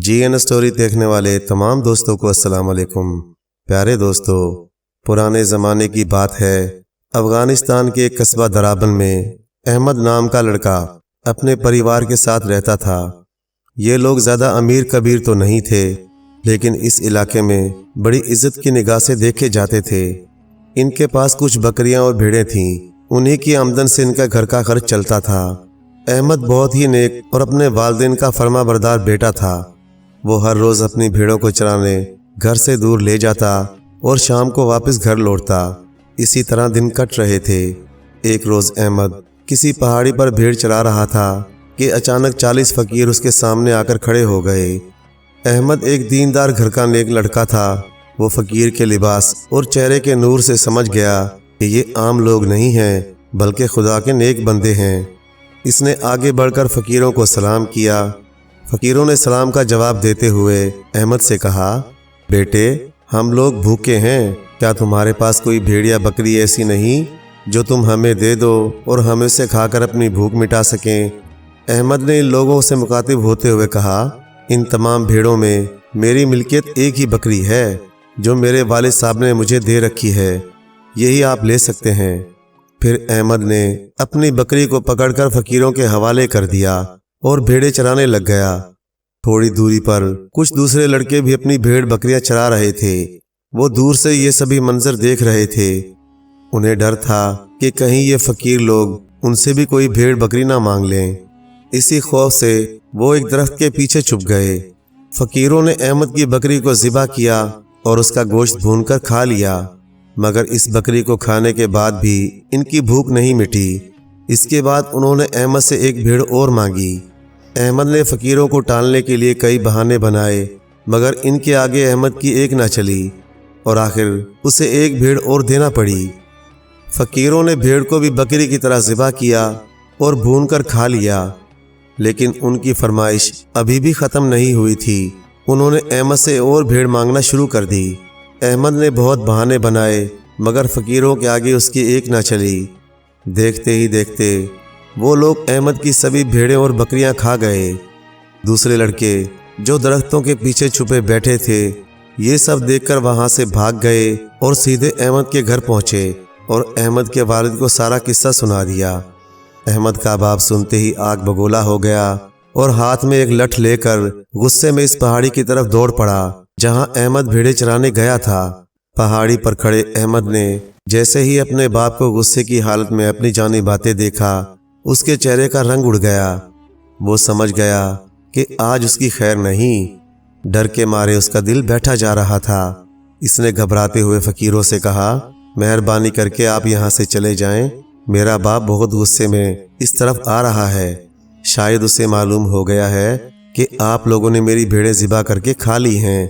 جی N story دیکھنے والے تمام دوستوں کو السلام علیکم۔ پیارے دوستو، پرانے زمانے کی بات ہے، افغانستان کے ایک قصبہ درابل میں احمد نام کا لڑکا اپنے پریوار کے ساتھ رہتا تھا۔ یہ لوگ زیادہ امیر کبیر تو نہیں تھے، لیکن اس علاقے میں بڑی عزت کی نگاہ سے دیکھے جاتے تھے۔ ان کے پاس کچھ بکریاں اور بھیڑیں تھیں، انہی کی آمدن سے ان کا گھر کا خرچ چلتا تھا۔ احمد بہت ہی نیک اور اپنے والدین کا فرما بردار بیٹا تھا۔ وہ ہر روز اپنی بھیڑوں کو چرانے گھر سے دور لے جاتا اور شام کو واپس گھر لوٹتا۔ اسی طرح دن کٹ رہے تھے۔ ایک روز احمد کسی پہاڑی پر بھیڑ چرا رہا تھا کہ اچانک 40 فقیر اس کے سامنے آ کر کھڑے ہو گئے۔ احمد ایک دیندار گھر کا نیک لڑکا تھا۔ وہ فقیر کے لباس اور چہرے کے نور سے سمجھ گیا کہ یہ عام لوگ نہیں ہیں بلکہ خدا کے نیک بندے ہیں۔ اس نے آگے بڑھ کر فقیروں کو سلام کیا۔ فقیروں نے سلام کا جواب دیتے ہوئے احمد سے کہا، بیٹے ہم لوگ بھوکے ہیں، کیا تمہارے پاس کوئی بھیڑ یا بکری ایسی نہیں جو تم ہمیں دے دو اور ہم اسے کھا کر اپنی بھوک مٹا سکیں؟ احمد نے ان لوگوں سے مخاطب ہوتے ہوئے کہا، ان تمام بھیڑوں میں میری ملکیت ایک ہی بکری ہے جو میرے والد صاحب نے مجھے دے رکھی ہے، یہی آپ لے سکتے ہیں۔ پھر احمد نے اپنی بکری کو پکڑ کر فقیروں کے حوالے کر دیا اور بھیڑیں چرانے لگ گیا۔ تھوڑی دوری پر کچھ دوسرے لڑکے بھی اپنی بھیڑ بکریاں چرا رہے تھے۔ وہ دور سے یہ سبھی منظر دیکھ رہے تھے۔ انہیں ڈر تھا کہ کہیں یہ فقیر لوگ ان سے بھی کوئی بھیڑ بکری نہ مانگ لیں۔ اسی خوف سے وہ ایک درخت کے پیچھے چھپ گئے۔ فقیروں نے احمد کی بکری کو ذبح کیا اور اس کا گوشت بھون کر کھا لیا، مگر اس بکری کو کھانے کے بعد بھی ان کی بھوک نہیں مٹی۔ اس کے بعد انہوں نے احمد سے ایک بھیڑ اور مانگی۔ احمد نے فقیروں کو ٹالنے کے لیے کئی بہانے بنائے، مگر ان کے آگے احمد کی ایک نہ چلی اور آخر اسے ایک بھیڑ اور دینا پڑی۔ فقیروں نے بھیڑ کو بھی بکری کی طرح ذبح کیا اور بھون کر کھا لیا، لیکن ان کی فرمائش ابھی بھی ختم نہیں ہوئی تھی۔ انہوں نے احمد سے اور بھیڑ مانگنا شروع کر دی۔ احمد نے بہت بہانے بنائے، مگر فقیروں کے آگے اس کی ایک نہ چلی۔ دیکھتے ہی دیکھتے وہ لوگ احمد کی سبھی بھیڑیں اور بکریاں کھا گئے۔ دوسرے لڑکے جو درختوں کے پیچھے چھپے بیٹھے تھے، یہ سب دیکھ کر وہاں سے بھاگ گئے اور سیدھے احمد کے گھر پہنچے اور احمد کے والد کو سارا قصہ سنا دیا۔ احمد کا باپ سنتے ہی آگ بگولا ہو گیا اور ہاتھ میں ایک لٹھ لے کر غصے میں اس پہاڑی کی طرف دوڑ پڑا جہاں احمد بھیڑیں چرانے گیا تھا۔ پہاڑی پر کھڑے احمد نے جیسے ہی اپنے باپ کو غصے کی حالت میں اپنی جانب آتے دیکھا، اس کے چہرے کا رنگ اڑ گیا۔ وہ سمجھ گیا کہ آج اس کی خیر نہیں۔ ڈر کے مارے اس کا دل بیٹھا جا رہا تھا۔ اس نے گھبراتے ہوئے فقیروں سے کہا، مہربانی کر کے آپ یہاں سے چلے جائیں، میرا باپ بہت غصے میں اس طرف آ رہا ہے۔ شاید اسے معلوم ہو گیا ہے کہ آپ لوگوں نے میری بھیڑیں ذبح کر کے کھا لی ہیں،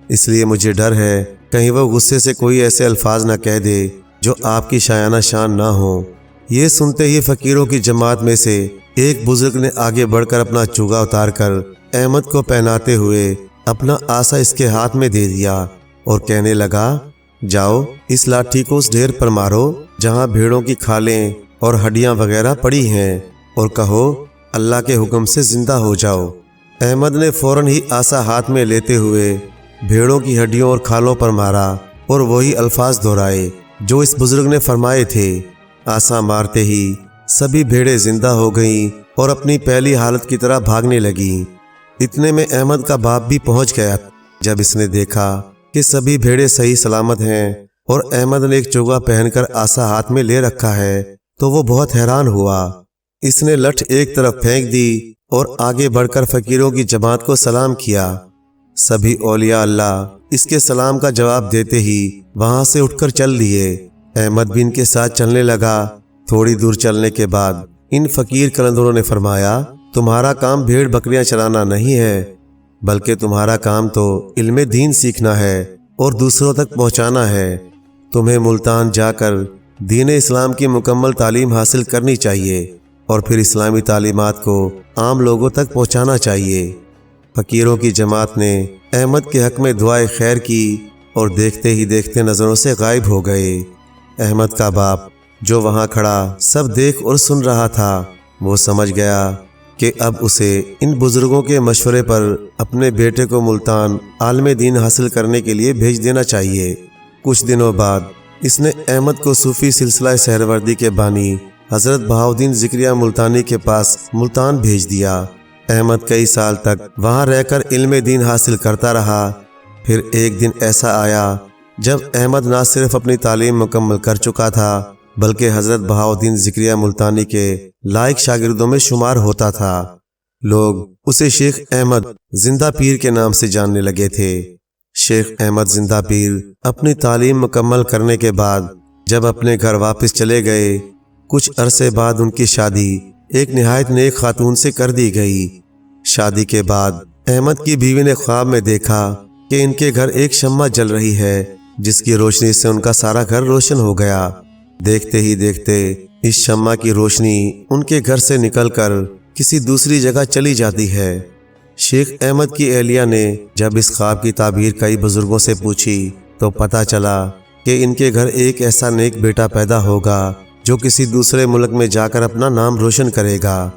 اس لیے مجھے ڈر ہے کہیں وہ غصے سے کوئی ایسے الفاظ نہ کہہ دے جو آپ کی شایانہ شان نہ ہوں۔ یہ سنتے ہی فقیروں کی جماعت میں سے ایک بزرگ نے آگے بڑھ کر اپنا چوگا اتار کر احمد کو پہناتے ہوئے اپنا عصا اس کے ہاتھ میں دے دیا اور کہنے لگا، جاؤ اس لاٹھی کو اس ڈھیر پر مارو جہاں بھیڑوں کی کھالیں اور ہڈیاں وغیرہ پڑی ہیں، اور کہو اللہ کے حکم سے زندہ ہو جاؤ۔ احمد نے فوراً ہی عصا ہاتھ میں لیتے ہوئے بھیڑوں کی ہڈیوں اور کھالوں پر مارا اور وہی الفاظ دہرائے جو اس بزرگ نے فرمائے تھے۔ عصا مارتے ہی سبھی بھیڑیں زندہ ہو گئیں اور اپنی پہلی حالت کی طرح بھاگنے لگیں۔ اتنے میں احمد کا باپ بھی پہنچ گیا۔ جب اس نے دیکھا کہ سبھی بھیڑیں صحیح سلامت ہیں اور احمد نے ایک چوگا پہن کر عصا ہاتھ میں لے رکھا ہے تو وہ بہت حیران ہوا۔ اس نے لٹھ ایک طرف پھینک دی اور آگے بڑھ کر فقیروں کی جماعت کو سلام کیا۔ سبھی اولیاء اللہ اس کے سلام کا جواب دیتے ہی وہاں سے اٹھ کر چل دیے۔ احمد بھی ان کے ساتھ چلنے لگا۔ تھوڑی دور چلنے کے بعد ان فقیر قلندروں نے فرمایا، تمہارا کام بھیڑ بکریاں چرانا نہیں ہے، بلکہ تمہارا کام تو علم دین سیکھنا ہے اور دوسروں تک پہنچانا ہے۔ تمہیں ملتان جا کر دین اسلام کی مکمل تعلیم حاصل کرنی چاہیے اور پھر اسلامی تعلیمات کو عام لوگوں تک پہنچانا چاہیے۔ فقیروں کی جماعت نے احمد کے حق میں دعائے خیر کی اور دیکھتے ہی دیکھتے نظروں سے غائب ہو گئے۔ احمد کا باپ جو وہاں کھڑا سب دیکھ اور سن رہا تھا، وہ سمجھ گیا کہ اب اسے ان بزرگوں کے مشورے پر اپنے بیٹے کو ملتان عالم دین حاصل کرنے کے لیے بھیج دینا چاہیے۔ کچھ دنوں بعد اس نے احمد کو صوفی سلسلہ سہروردی کے بانی حضرت بہاؤالدین ذکریہ ملتانی کے پاس ملتان بھیج دیا۔ احمد کئی سال تک وہاں رہ کر علم دین حاصل کرتا رہا۔ پھر ایک دن ایسا آیا جب احمد نہ صرف اپنی تعلیم مکمل کر چکا تھا بلکہ حضرت بہاؤالدین ذکریہ ملتانی کے لائق شاگردوں میں شمار ہوتا تھا۔ لوگ اسے شیخ احمد زندہ پیر کے نام سے جاننے لگے تھے۔ شیخ احمد زندہ پیر اپنی تعلیم مکمل کرنے کے بعد جب اپنے گھر واپس چلے گئے، کچھ عرصے بعد ان کی شادی ایک نہایت نیک خاتون سے کر دی گئی۔ شادی کے بعد احمد کی بیوی نے خواب میں دیکھا کہ ان کے گھر ایک شمع جل رہی ہے جس کی روشنی سے ان کا سارا گھر روشن ہو گیا۔ دیکھتے ہی دیکھتے اس شمع کی روشنی ان کے گھر سے نکل کر کسی دوسری جگہ چلی جاتی ہے۔ شیخ احمد کی اہلیہ نے جب اس خواب کی تعبیر کئی بزرگوں سے پوچھی تو پتہ چلا کہ ان کے گھر ایک ایسا نیک بیٹا پیدا ہوگا جو کسی دوسرے ملک میں جا کر اپنا نام روشن کرے گا۔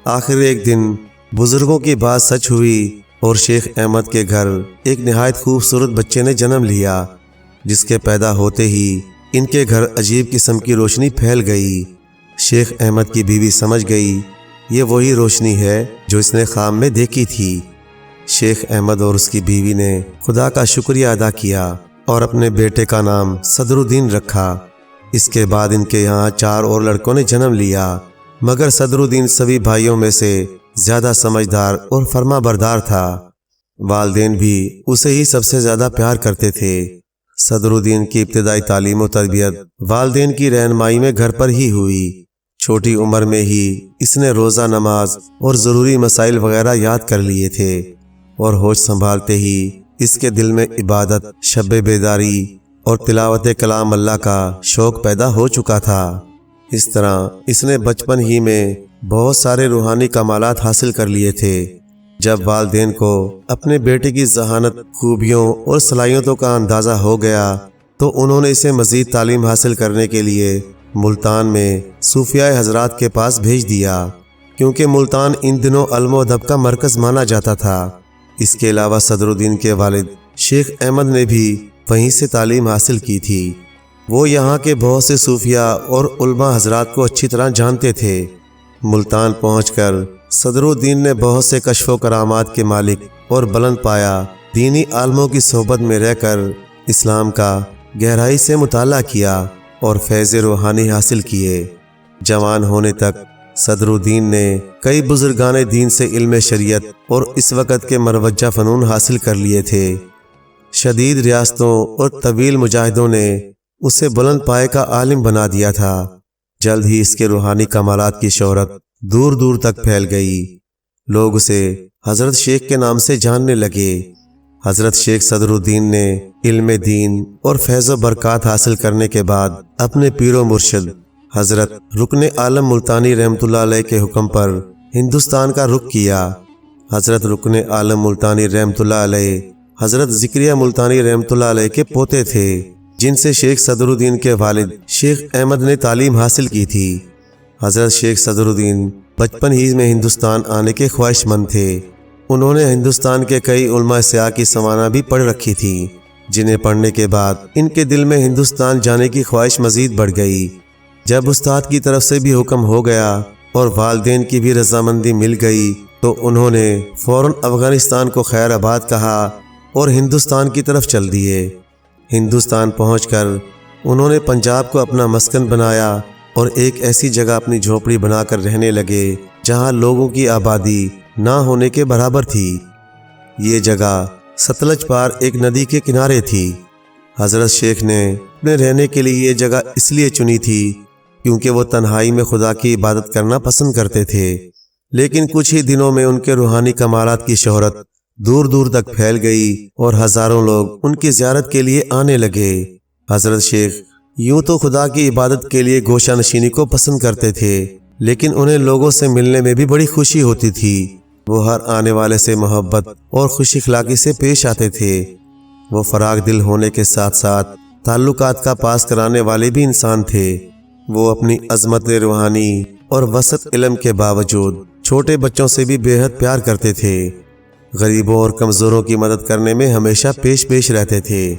آخر ایک دن بزرگوں کی بات سچ ہوئی اور شیخ احمد کے گھر ایک نہایت خوبصورت بچے نے جنم لیا، جس کے پیدا ہوتے ہی ان کے گھر عجیب قسم کی روشنی پھیل گئی۔ شیخ احمد کی بیوی سمجھ گئی یہ وہی روشنی ہے جو اس نے خواب میں دیکھی تھی۔ شیخ احمد اور اس کی بیوی نے خدا کا شکریہ ادا کیا اور اپنے بیٹے کا نام صدرالدین رکھا۔ اس کے بعد ان کے یہاں 4 اور لڑکوں نے جنم لیا، مگر صدرالدین سبھی بھائیوں میں سے زیادہ سمجھدار اور فرما بردار تھا۔ والدین بھی اسے ہی سب سے زیادہ پیار کرتے تھے۔ صدرالدین کی ابتدائی تعلیم و تربیت والدین کی رہنمائی میں گھر پر ہی ہوئی۔ چھوٹی عمر میں ہی اس نے روزہ نماز اور ضروری مسائل وغیرہ یاد کر لیے تھے اور ہوش سنبھالتے ہی اس کے دل میں عبادت، شب بیداری اور تلاوت کلام اللہ کا شوق پیدا ہو چکا تھا۔ اس طرح اس نے بچپن ہی میں بہت سارے روحانی کمالات حاصل کر لیے تھے۔ جب والدین کو اپنے بیٹے کی ذہانت، خوبیوں اور صلاحیتوں کا اندازہ ہو گیا تو انہوں نے اسے مزید تعلیم حاصل کرنے کے لیے ملتان میں صوفیاء حضرات کے پاس بھیج دیا، کیونکہ ملتان ان دنوں علم و ادب کا مرکز مانا جاتا تھا۔ اس کے علاوہ صدرالدین کے والد شیخ احمد نے بھی وہیں سے تعلیم حاصل کی تھی۔ وہ یہاں کے بہت سے صوفیاء اور علماء حضرات کو اچھی طرح جانتے تھے۔ ملتان پہنچ کر صدرالدین نے بہت سے کشف و کرامات کے مالک اور بلند پایا دینی عالموں کی صحبت میں رہ کر اسلام کا گہرائی سے مطالعہ کیا اور فیض روحانی حاصل کیے۔ جوان ہونے تک صدرالدین نے کئی بزرگان دین سے علم شریعت اور اس وقت کے مروجہ فنون حاصل کر لیے تھے۔ شدید ریاستوں اور طویل مجاہدوں نے اسے بلند پائے کا عالم بنا دیا تھا۔ جلد ہی اس کے روحانی کمالات کی شہرت دور دور تک پھیل گئی۔ لوگ اسے حضرت شیخ کے نام سے جاننے لگے۔ حضرت شیخ صدرالدین نے علم دین اور فیض و برکات حاصل کرنے کے بعد اپنے پیر و مرشد حضرت رکن عالم ملتانی رحمۃ اللہ علیہ کے حکم پر ہندوستان کا رخ کیا۔ حضرت رکن عالم ملتانی رحمۃ اللہ علیہ حضرت ذکریہ ملتانی رحمۃ اللہ علیہ کے پوتے تھے، جن سے شیخ صدرالدین کے والد شیخ احمد نے تعلیم حاصل کی تھی۔ حضرت شیخ صدرالدین بچپن ہی میں ہندوستان آنے کے خواہش مند تھے۔ انہوں نے ہندوستان کے کئی علماء سیاح کی سوانح بھی پڑھ رکھی تھی، جنہیں پڑھنے کے بعد ان کے دل میں ہندوستان جانے کی خواہش مزید بڑھ گئی۔ جب استاد کی طرف سے بھی حکم ہو گیا اور والدین کی بھی رضامندی مل گئی تو انہوں نے فوراً افغانستان کو خیر آباد کہا اور ہندوستان کی طرف چل دیے۔ ہندوستان پہنچ کر انہوں نے پنجاب کو اپنا مسکن بنایا اور ایک ایسی جگہ اپنی جھونپڑی بنا کر رہنے لگے جہاں لوگوں کی آبادی نہ ہونے کے برابر تھی۔ یہ جگہ ستلج پار ایک ندی کے کنارے تھی۔ حضرت شیخ نے اپنے رہنے کے لیے یہ جگہ اس لیے چنی تھی کیونکہ وہ تنہائی میں خدا کی عبادت کرنا پسند کرتے تھے، لیکن کچھ ہی دنوں میں ان کے روحانی کمالات کی شہرت دور دور تک پھیل گئی اور ہزاروں لوگ ان کی زیارت کے لیے آنے لگے۔ حضرت شیخ یوں تو خدا کی عبادت کے لیے گوشہ نشینی کو پسند کرتے تھے، لیکن انہیں لوگوں سے ملنے میں بھی بڑی خوشی ہوتی تھی۔ وہ ہر آنے والے سے محبت اور خوش اخلاقی سے پیش آتے تھے۔ وہ فراغ دل ہونے کے ساتھ ساتھ تعلقات کا پاس کرانے والے بھی انسان تھے۔ وہ اپنی عظمت روحانی اور وسعت علم کے باوجود چھوٹے بچوں سے بھی بے حد پیار کرتے تھے۔ غریبوں اور کمزوروں کی مدد کرنے میں ہمیشہ پیش رہتے تھے۔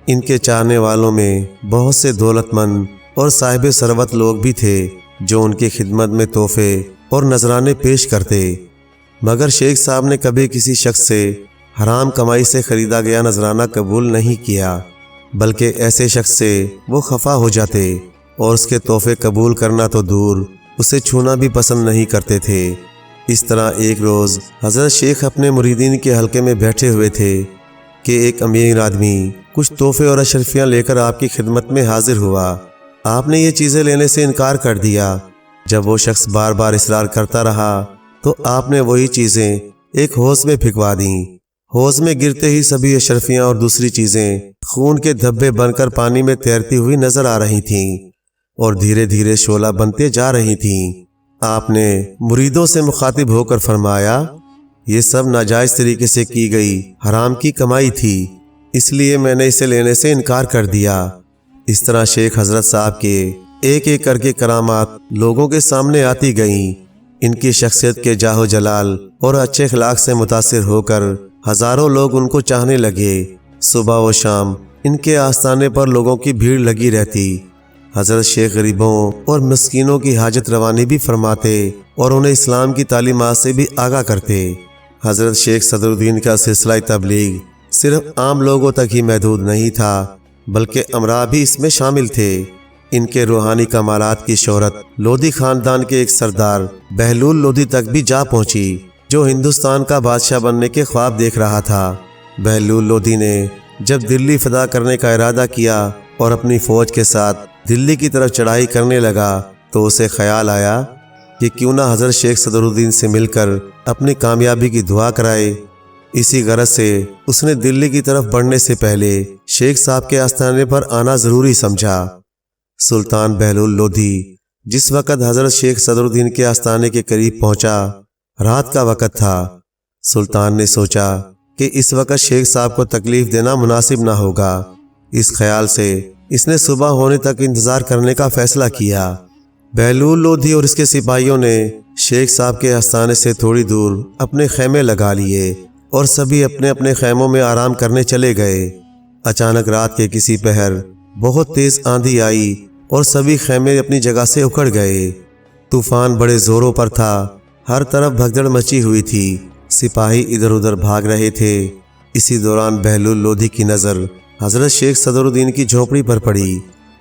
ان کے چاہنے والوں میں بہت سے دولت مند اور صاحب ثروت لوگ بھی تھے جو ان کی خدمت میں تحفے اور نذرانے پیش کرتے، مگر شیخ صاحب نے کبھی کسی شخص سے حرام کمائی سے خریدا گیا نذرانہ قبول نہیں کیا، بلکہ ایسے شخص سے وہ خفا ہو جاتے اور اس کے تحفے قبول کرنا تو دور، اسے چھونا بھی پسند نہیں کرتے تھے۔ اس طرح ایک روز حضرت شیخ اپنے مریدین کے حلقے میں بیٹھے ہوئے تھے کہ ایک امیر آدمی کچھ تحفے اور اشرفیاں لے کر آپ کی خدمت میں حاضر ہوا۔ آپ نے یہ چیزیں لینے سے انکار کر دیا۔ جب وہ شخص بار بار اصرار کرتا رہا تو آپ نے وہی چیزیں ایک حوض میں پھینکوا دیں۔ حوض میں گرتے ہی سبھی اشرفیاں اور دوسری چیزیں خون کے دھبے بن کر پانی میں تیرتی ہوئی نظر آ رہی تھیں اور دھیرے دھیرے شعلہ بنتے جا رہی تھیں۔ آپ نے مریدوں سے مخاطب ہو کر فرمایا، یہ سب ناجائز طریقے سے کی گئی حرام کی کمائی تھی، اس لیے میں نے اسے لینے سے انکار کر دیا۔ اس طرح شیخ حضرت صاحب کے ایک ایک کر کے کرامات لوگوں کے سامنے آتی گئیں۔ ان کی شخصیت کے جاہ و جلال اور اچھے اخلاق سے متاثر ہو کر ہزاروں لوگ ان کو چاہنے لگے۔ صبح و شام ان کے آستانے پر لوگوں کی بھیڑ لگی رہتی۔ حضرت شیخ غریبوں اور مسکینوں کی حاجت روانی بھی فرماتے اور انہیں اسلام کی تعلیمات سے بھی آگاہ کرتے۔ حضرت شیخ صدر الدین کا سلسلہ تبلیغ صرف عام لوگوں تک ہی محدود نہیں تھا، بلکہ امراء بھی اس میں شامل تھے۔ ان کے روحانی کمالات کی شہرت لودھی خاندان کے ایک سردار بہلول لودھی تک بھی جا پہنچی، جو ہندوستان کا بادشاہ بننے کے خواب دیکھ رہا تھا۔ بہلول لودھی نے جب دلی فتح کرنے کا ارادہ کیا اور اپنی فوج کے ساتھ دلی کی طرف چڑھائی کرنے لگا تو اسے خیال آیا کہ کیوں نہ حضرت شیخ صدر الدین سے مل کر اپنی کامیابی کی دعا کرائے۔ اسی غرض سے اس نے دلی کی طرف بڑھنے سے پہلے شیخ صاحب کے آستانے پر آنا ضروری سمجھا۔ سلطان بہلول لودھی جس وقت حضرت شیخ صدر الدین کے آستانے کے قریب پہنچا، رات کا وقت تھا۔ سلطان نے سوچا کہ اس وقت شیخ صاحب کو تکلیف دینا مناسب نہ ہوگا۔ اس خیال سے اس نے صبح ہونے تک انتظار کرنے کا فیصلہ کیا۔ بہلول لودھی اور اس کے سپاہیوں نے شیخ صاحب کے آستانے سے تھوڑی دور اپنے خیمے لگا لیے اور سبھی اپنے اپنے خیموں میں آرام کرنے چلے گئے۔ اچانک رات کے کسی پہر بہت تیز آندھی آئی اور سبھی خیمے اپنی جگہ سے اکھڑ گئے۔ طوفان بڑے زوروں پر تھا، ہر طرف بھگدڑ مچی ہوئی تھی، سپاہی ادھر ادھر بھاگ رہے تھے۔ اسی دوران بہلول لودھی کی نظر حضرت شیخ صدر الدین کی جھونپڑی پر پڑی،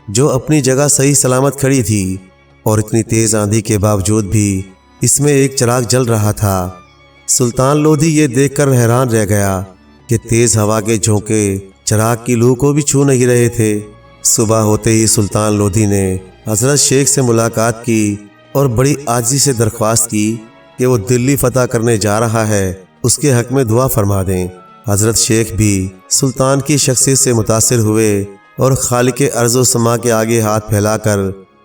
جو اپنی جگہ صحیح سلامت کھڑی تھی، اور اتنی تیز آندھی کے باوجود بھی اس میں ایک چراغ جل رہا تھا۔ سلطان لودھی یہ دیکھ کر حیران رہ گیا کہ تیز ہوا کے جھونکے چراغ کی لو کو بھی چھو نہیں رہے تھے۔ صبح ہوتے ہی سلطان لودھی نے حضرت شیخ سے ملاقات کی اور بڑی عاجزی سے درخواست کی کہ وہ دلی فتح کرنے جا رہا ہے، اس کے حق میں دعا فرما دیں۔ حضرت شیخ بھی سلطان کی شخصیت سے متاثر ہوئے اور خالق ارض و سما کے آگے ہاتھ پھیلا کر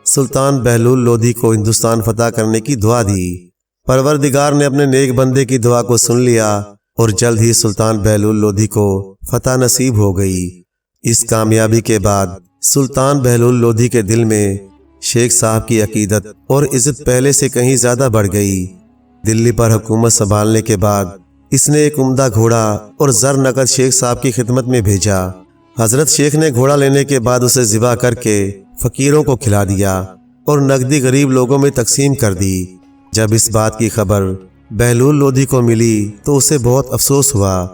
سلطان بہلول لودھی کو ہندوستان فتح کرنے کی دعا دی۔ پروردگار نے اپنے نیک بندے کی دعا کو سن لیا اور جلد ہی سلطان بہلول لودھی کو فتح نصیب ہو گئی۔ اس کامیابی کے بعد سلطان بہلول لودھی کے دل میں شیخ صاحب کی عقیدت اور عزت پہلے سے کہیں زیادہ بڑھ گئی۔ دلی پر حکومت سنبھالنے کے بعد اس نے ایک عمدہ گھوڑا اور زر نقد شیخ صاحب کی خدمت میں بھیجا۔ حضرت شیخ نے گھوڑا لینے کے بعد اسے ذبح کر کے فقیروں کو کھلا دیا اور نقدی غریب لوگوں میں تقسیم کر دی۔ جب اس بات کی خبر بہلول لودھی کو ملی تو اسے بہت افسوس ہوا۔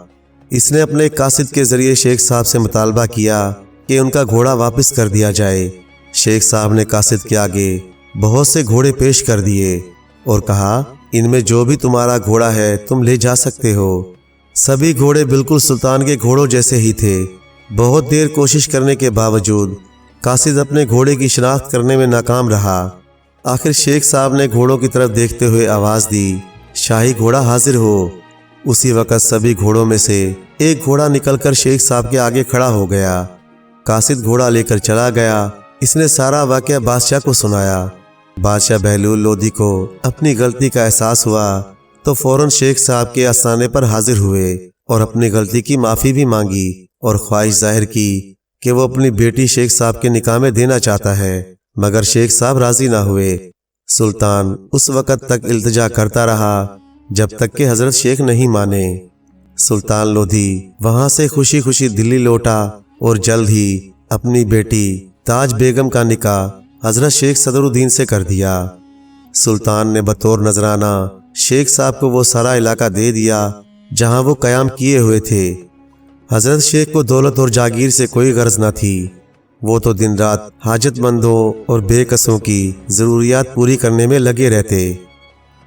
اس نے اپنے قاصد کے ذریعے شیخ صاحب سے مطالبہ کیا کہ ان کا گھوڑا واپس کر دیا جائے۔ شیخ صاحب نے قاصد کے آگے بہت سے گھوڑے پیش کر دیے اور کہا، ان میں جو بھی تمہارا گھوڑا ہے تم لے جا سکتے ہو۔ سبھی گھوڑے بالکل سلطان کے گھوڑوں جیسے ہی تھے۔ بہت دیر کوشش کرنے کے باوجود قاصد اپنے گھوڑے کی شناخت کرنے میں ناکام رہا۔ آخر شیخ صاحب نے گھوڑوں کی طرف دیکھتے ہوئے آواز دی، شاہی گھوڑا حاضر ہو۔ اسی وقت سبھی گھوڑوں میں سے ایک گھوڑا نکل کر شیخ صاحب کے آگے کھڑا ہو گیا۔ قاصد گھوڑا لے کر چلا گیا۔ اس نے سارا واقعہ بادشاہ کو سنایا۔ بادشاہ بہلول لودھی کو اپنی غلطی کا احساس ہوا تو فوراً شیخ صاحب کے آستانے پر حاضر ہوئے اور اپنی غلطی کی معافی بھی مانگی اور خواہش ظاہر کی کہ وہ اپنی بیٹی شیخ صاحب کے نکاح میں دینا چاہتا ہے، مگر شیخ صاحب راضی نہ ہوئے۔ سلطان اس وقت تک التجا کرتا رہا جب تک کہ حضرت شیخ نہیں مانے۔ سلطان لودھی وہاں سے خوشی خوشی دلی لوٹا اور جلد ہی اپنی بیٹی تاج بیگم کا نکاح حضرت شیخ صدر الدین سے کر دیا۔ سلطان نے بطور نذرانہ شیخ صاحب کو وہ سارا علاقہ دے دیا جہاں وہ قیام کیے ہوئے تھے۔ حضرت شیخ کو دولت اور جاگیر سے کوئی غرض نہ تھی، وہ تو دن رات حاجت مندوں اور بے کسوں کی ضروریات پوری کرنے میں لگے رہتے،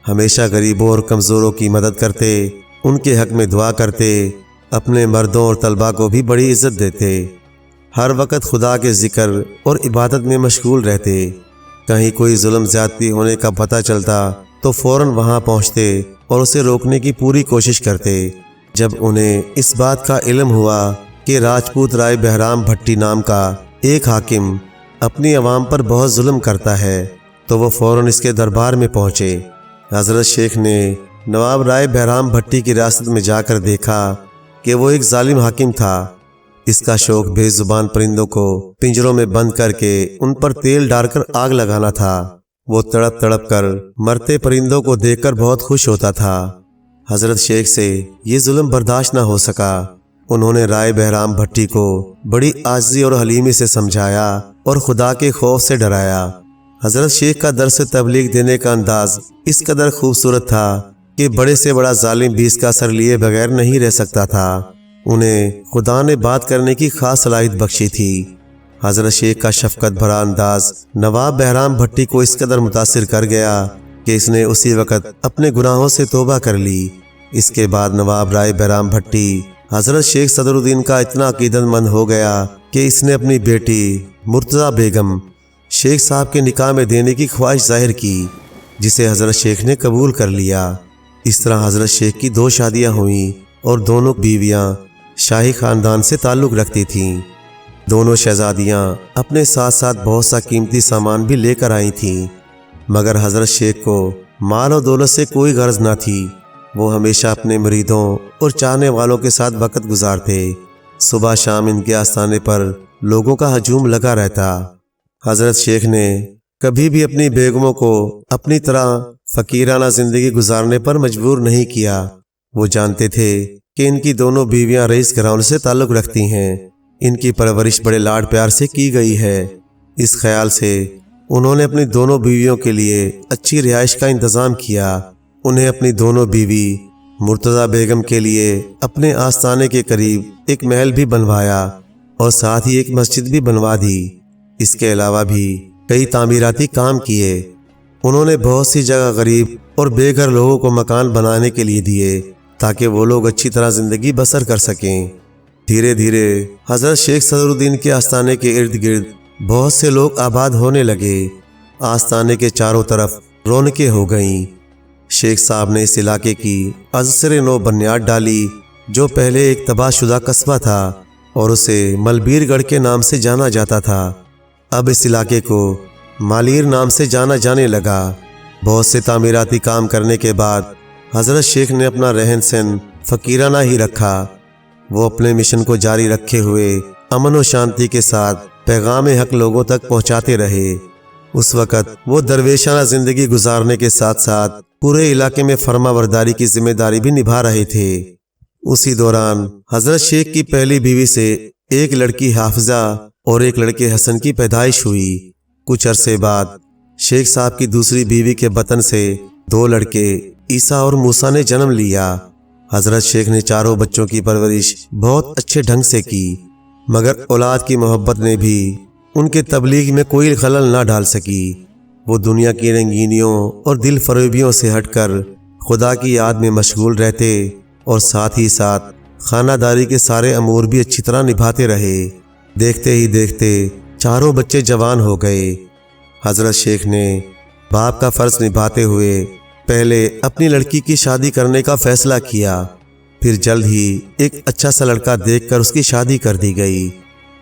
ہمیشہ غریبوں اور کمزوروں کی مدد کرتے، ان کے حق میں دعا کرتے، اپنے مردوں اور طلباء کو بھی بڑی عزت دیتے، ہر وقت خدا کے ذکر اور عبادت میں مشغول رہتے۔ کہیں کوئی ظلم زیادتی ہونے کا پتہ چلتا تو فوراً وہاں پہنچتے اور اسے روکنے کی پوری کوشش کرتے۔ جب انہیں اس بات کا علم ہوا کہ راجپوت رائے بہرام بھٹی نام کا ایک حاکم اپنی عوام پر بہت ظلم کرتا ہے تو وہ فوراً اس کے دربار میں پہنچے۔ حضرت شیخ نے نواب رائے بہرام بھٹی کی ریاست میں جا کر دیکھا کہ وہ ایک ظالم حاکم تھا۔ اس کا شوق بے زبان پرندوں کو پنجروں میں بند کر کے ان پر تیل ڈال کر آگ لگانا تھا۔ وہ تڑپ تڑپ کر مرتے پرندوں کو دیکھ کر بہت خوش ہوتا تھا۔ حضرت شیخ سے یہ ظلم برداشت نہ ہو سکا۔ انہوں نے رائے بہرام بھٹی کو بڑی عاجزی اور حلیمی سے سمجھایا اور خدا کے خوف سے ڈرایا۔ حضرت شیخ کا درس تبلیغ دینے کا انداز اس قدر خوبصورت تھا کہ بڑے سے بڑا ظالم بھی اس کا سر لیے بغیر نہیں رہ سکتا تھا۔ انہیں خدا نے بات کرنے کی خاص صلاحیت بخشی تھی۔ حضرت شیخ کا شفقت بھرا انداز نواب بہرام بھٹی کو اس قدر متاثر کر گیا کہ اس نے اسی وقت اپنے گناہوں سے توبہ کر لی۔ اس کے بعد نواب رائے بہرام بھٹی حضرت شیخ صدر الدین کا اتنا عقیدت مند ہو گیا کہ اس نے اپنی بیٹی مرتضیٰ بیگم شیخ صاحب کے نکاح میں دینے کی خواہش ظاہر کی، جسے حضرت شیخ نے قبول کر لیا۔ اس طرح حضرت شیخ کی 2 شادیاں ہوئیں اور دونوں بیویاں شاہی خاندان سے تعلق رکھتی تھیں۔ دونوں شہزادیاں اپنے ساتھ ساتھ بہت سا قیمتی سامان بھی لے کر آئی تھیں، مگر حضرت شیخ کو مال و دولت سے کوئی غرض نہ تھی۔ وہ ہمیشہ اپنے مریدوں اور چاہنے والوں کے ساتھ وقت گزارتے۔ صبح شام ان کے آستانے پر لوگوں کا ہجوم لگا رہتا۔ حضرت شیخ نے کبھی بھی اپنی بیگموں کو اپنی طرح فقیرانہ زندگی گزارنے پر مجبور نہیں کیا۔ وہ جانتے تھے کہ ان کی دونوں بیویاں رئیس گھرانے سے تعلق رکھتی ہیں، ان کی پرورش بڑے لاڈ پیار سے کی گئی ہے۔ اس خیال سے انہوں نے اپنی دونوں بیویوں کے لیے اچھی رہائش کا انتظام کیا۔ انہیں اپنی دونوں بیوی مرتضیٰ بیگم کے لیے اپنے آستانے کے قریب ایک محل بھی بنوایا اور ساتھ ہی ایک مسجد بھی بنوا دی۔ اس کے علاوہ بھی کئی تعمیراتی کام کیے۔ انہوں نے بہت سی جگہ غریب اور بے گھر لوگوں کو مکان بنانے کے لیے دیے تاکہ وہ لوگ اچھی طرح زندگی بسر کر سکیں۔ دھیرے دھیرے حضرت شیخ صدر الدین کے آستانے کے ارد گرد بہت سے لوگ آباد ہونے لگے۔ آستانے کے چاروں طرف رونقیں ہو گئیں۔ شیخ صاحب نے اس علاقے کی ازسر نو بنیاد ڈالی، جو پہلے ایک تباہ شدہ قصبہ تھا اور اسے ملبیر گڑھ کے نام سے جانا جاتا تھا۔ اب اس علاقے کو مالیر نام سے جانا جانے لگا۔ بہت سے تعمیراتی کام کرنے کے بعد حضرت شیخ نے اپنا رہن سہن فقیرانہ ہی رکھا۔ وہ اپنے مشن کو جاری رکھے ہوئے امن و شانتی کے ساتھ پیغام حق لوگوں تک پہنچاتے رہے۔ اس وقت وہ درویشانہ زندگی گزارنے کے ساتھ ساتھ پورے علاقے میں فرما برداری کی ذمہ داری بھی نبھا رہے تھے۔ اسی دوران حضرت شیخ کی پہلی بیوی سے ایک لڑکی حافظہ اور ایک لڑکے حسن کی پیدائش ہوئی۔ کچھ عرصے بعد شیخ صاحب کی دوسری بیوی کے بطن سے 2 لڑکے عیسیٰ اور موسیٰ نے جنم لیا۔ حضرت شیخ نے چاروں بچوں کی پرورش بہت اچھے ڈھنگ سے کی، مگر اولاد کی محبت نے بھی ان کے تبلیغ میں کوئی خلل نہ ڈال سکی۔ وہ دنیا کی رنگینیوں اور دل فریبیوں سے ہٹ کر خدا کی یاد میں مشغول رہتے اور ساتھ ہی ساتھ خانہ داری کے سارے امور بھی اچھی طرح نبھاتے رہے۔ دیکھتے ہی دیکھتے چاروں بچے جوان ہو گئے۔ حضرت شیخ نے باپ کا فرض نبھاتے ہوئے پہلے اپنی لڑکی کی شادی کرنے کا فیصلہ کیا، پھر جلد ہی ایک اچھا سا لڑکا دیکھ کر اس کی شادی کر دی گئی۔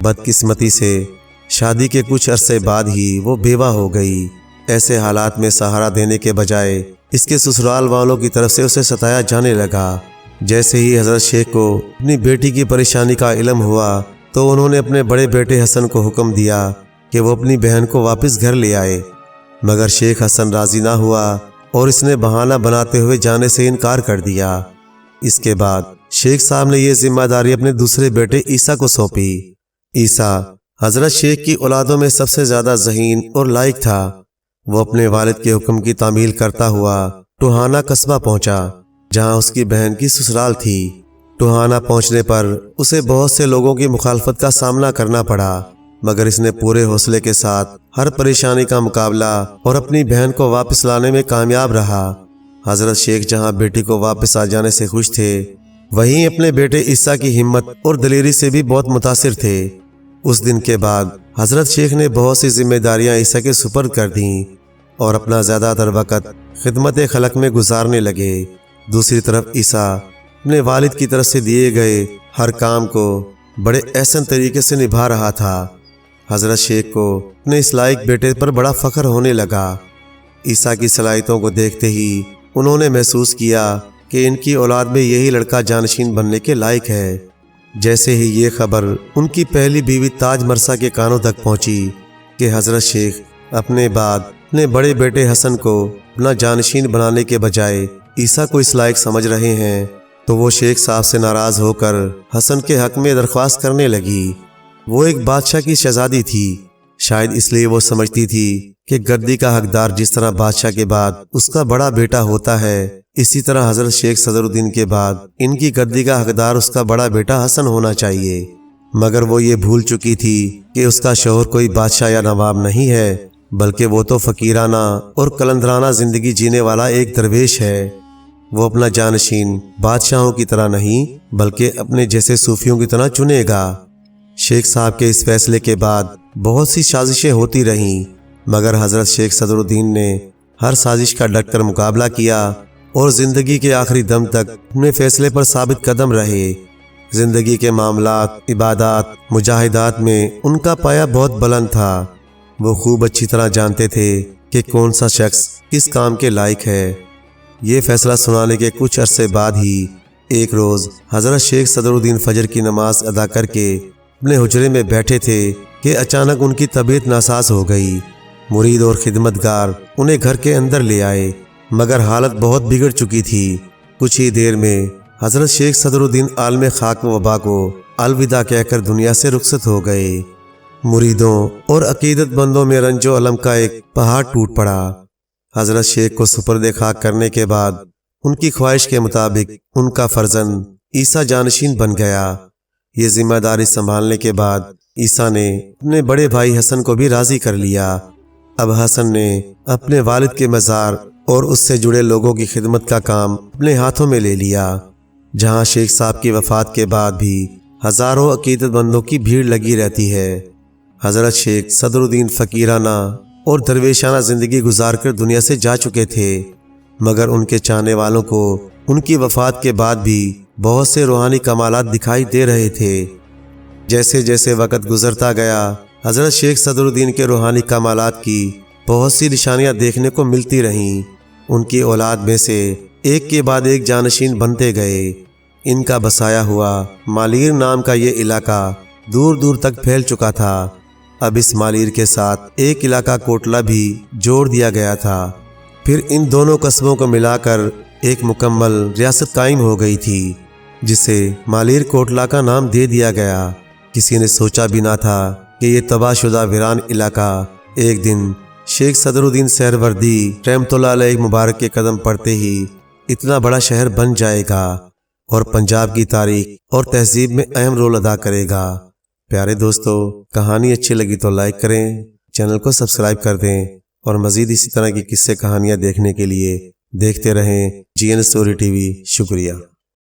بدقسمتی سے شادی کے کچھ عرصے بعد ہی وہ بیوہ ہو گئی۔ ایسے حالات میں سہارا دینے کے بجائے اس کے سسرال والوں کی طرف سے اسے ستایا جانے لگا۔ جیسے ہی حضرت شیخ کو اپنی بیٹی کی پریشانی کا علم ہوا تو انہوں نے اپنے بڑے بیٹے حسن کو حکم دیا کہ وہ اپنی بہن کو واپس گھر لے آئے۔ مگر شیخ حسن راضی نہ ہوا اور اس نے بہانہ بناتے ہوئے جانے سے انکار کر دیا۔ اس کے بعد شیخ صاحب نے یہ ذمہ داری اپنے دوسرے بیٹے عیسیٰ کو سونپی۔ عیسیٰ حضرت شیخ کی اولادوں میں سب سے زیادہ ذہین اور لائق تھا۔ وہ اپنے والد کے حکم کی تعمیل کرتا ہوا ٹوہانہ قصبہ پہنچا، جہاں اس کی بہن کی سسرال تھی۔ ٹوہانہ پہنچنے پر اسے بہت سے لوگوں کی مخالفت کا سامنا کرنا پڑا، مگر اس نے پورے حوصلے کے ساتھ ہر پریشانی کا مقابلہ اور اپنی بہن کو واپس لانے میں کامیاب رہا۔ حضرت شیخ جہاں بیٹی کو واپس آ جانے سے خوش تھے، وہیں اپنے بیٹے عیسیٰ کی ہمت اور دلیری سے بھی بہت متاثر تھے۔ اس دن کے بعد حضرت شیخ نے بہت سی ذمہ داریاں عیسیٰ کے سپرد کر دیں اور اپنا زیادہ تر وقت خدمت خلق میں گزارنے لگے۔ دوسری طرف عیسیٰ اپنے والد کی طرف سے دیے گئے ہر کام کو بڑے احسن طریقے سے نبھا رہا تھا۔ حضرت شیخ کو اپنے اس لائق بیٹے پر بڑا فخر ہونے لگا۔ عیسیٰ کی صلاحیتوں کو دیکھتے ہی انہوں نے محسوس کیا کہ ان کی اولاد میں یہی لڑکا جانشین بننے کے لائق ہے۔ جیسے ہی یہ خبر ان کی پہلی بیوی تاج مرثا کے کانوں تک پہنچی کہ حضرت شیخ اپنے بعد اپنے بڑے بیٹے حسن کو اپنا جانشین بنانے کے بجائے عیسیٰ کو اس لائق سمجھ رہے ہیں، تو وہ شیخ صاحب سے ناراض ہو کر حسن کے حق میں درخواست کرنے لگی۔ وہ ایک بادشاہ کی شہزادی تھی، شاید اس لیے وہ سمجھتی تھی کہ گدی کا حقدار جس طرح بادشاہ کے بعد اس کا بڑا بیٹا ہوتا ہے، اسی طرح حضرت شیخ صدر الدین کے بعد ان کی گدی کا حقدار اس کا بڑا بیٹا حسن ہونا چاہیے۔ مگر وہ یہ بھول چکی تھی کہ اس کا شوہر کوئی بادشاہ یا نواب نہیں ہے، بلکہ وہ تو فقیرانہ اور قلندرانہ زندگی جینے والا ایک درویش ہے۔ وہ اپنا جانشین بادشاہوں کی طرح نہیں بلکہ اپنے جیسے صوفیوں کی طرح چنے گا۔ شیخ صاحب کے اس فیصلے کے بعد بہت سی سازشیں ہوتی رہیں، مگر حضرت شیخ صدر الدین نے ہر سازش کا ڈٹ کر مقابلہ کیا اور زندگی کے آخری دم تک اپنے فیصلے پر ثابت قدم رہے۔ زندگی کے معاملات، عبادات، مجاہدات میں ان کا پایہ بہت بلند تھا۔ وہ خوب اچھی طرح جانتے تھے کہ کون سا شخص کس کام کے لائق ہے۔ یہ فیصلہ سنانے کے کچھ عرصے بعد ہی ایک روز حضرت شیخ صدر الدین فجر کی نماز ادا کر کے اپنے حجرے میں بیٹھے تھے کہ اچانک ان کی طبیعت ناساز ہو گئی۔ مرید اور خدمتگار انہیں گھر کے اندر لے آئے، مگر حالت بہت بگڑ چکی تھی۔ کچھ ہی دیر میں حضرت شیخ صدر الدین عالم خاک و وبا کو الوداع کہہ کر دنیا سے رخصت ہو گئے۔ مریدوں اور عقیدت بندوں میں رنج و الم کا ایک پہاڑ ٹوٹ پڑا۔ حضرت شیخ کو سپرد خاک کرنے کے بعد ان کی خواہش کے مطابق ان کا فرزند عیسیٰ جانشین بن گیا۔ یہ ذمہ داری سنبھالنے کے بعد عیسیٰ نے اپنے بڑے بھائی حسن کو بھی راضی کر لیا۔ اب حسن نے اپنے والد کے مزار اور اس سے جڑے لوگوں کی خدمت کا کام اپنے ہاتھوں میں لے لیا۔ جہاں شیخ صاحب کی وفات کے بعد بھی ہزاروں عقیدت بندوں کی بھیڑ لگی رہتی ہے۔ حضرت شیخ صدر الدین فقیرانہ اور درویشانہ زندگی گزار کر دنیا سے جا چکے تھے، مگر ان کے چاہنے والوں کو ان کی وفات کے بعد بھی بہت سے روحانی کمالات دکھائی دے رہے تھے۔ جیسے جیسے وقت گزرتا گیا، حضرت شیخ صدر الدین کے روحانی کمالات کی بہت سی نشانیاں دیکھنے کو ملتی رہیں۔ ان کی اولاد میں سے ایک کے بعد ایک جانشین بنتے گئے۔ ان کا بسایا ہوا مالیر نام کا یہ علاقہ دور دور تک پھیل چکا تھا۔ اب اس مالیر کے ساتھ ایک علاقہ کوٹلہ بھی جوڑ دیا گیا تھا۔ پھر ان دونوں قصبوں کو ملا کر ایک مکمل ریاست قائم ہو گئی تھی، جسے مالیر کوٹلہ کا نام دے دیا گیا۔ کسی نے سوچا بھی نہ تھا کہ یہ تباہ شدہ ویران علاقہ ایک دن شیخ صدر الدین سہروردی رحمۃ اللہ علیہ مبارک کے قدم پڑتے ہی اتنا بڑا شہر بن جائے گا اور پنجاب کی تاریخ اور تہذیب میں اہم رول ادا کرے گا۔ پیارے دوستو، کہانی اچھی لگی تو لائک کریں، چینل کو سبسکرائب کر دیں اور مزید اسی طرح کی قصے کہانیاں دیکھنے کے لیے دیکھتے رہیں GN اسٹوری TV۔ شکریہ۔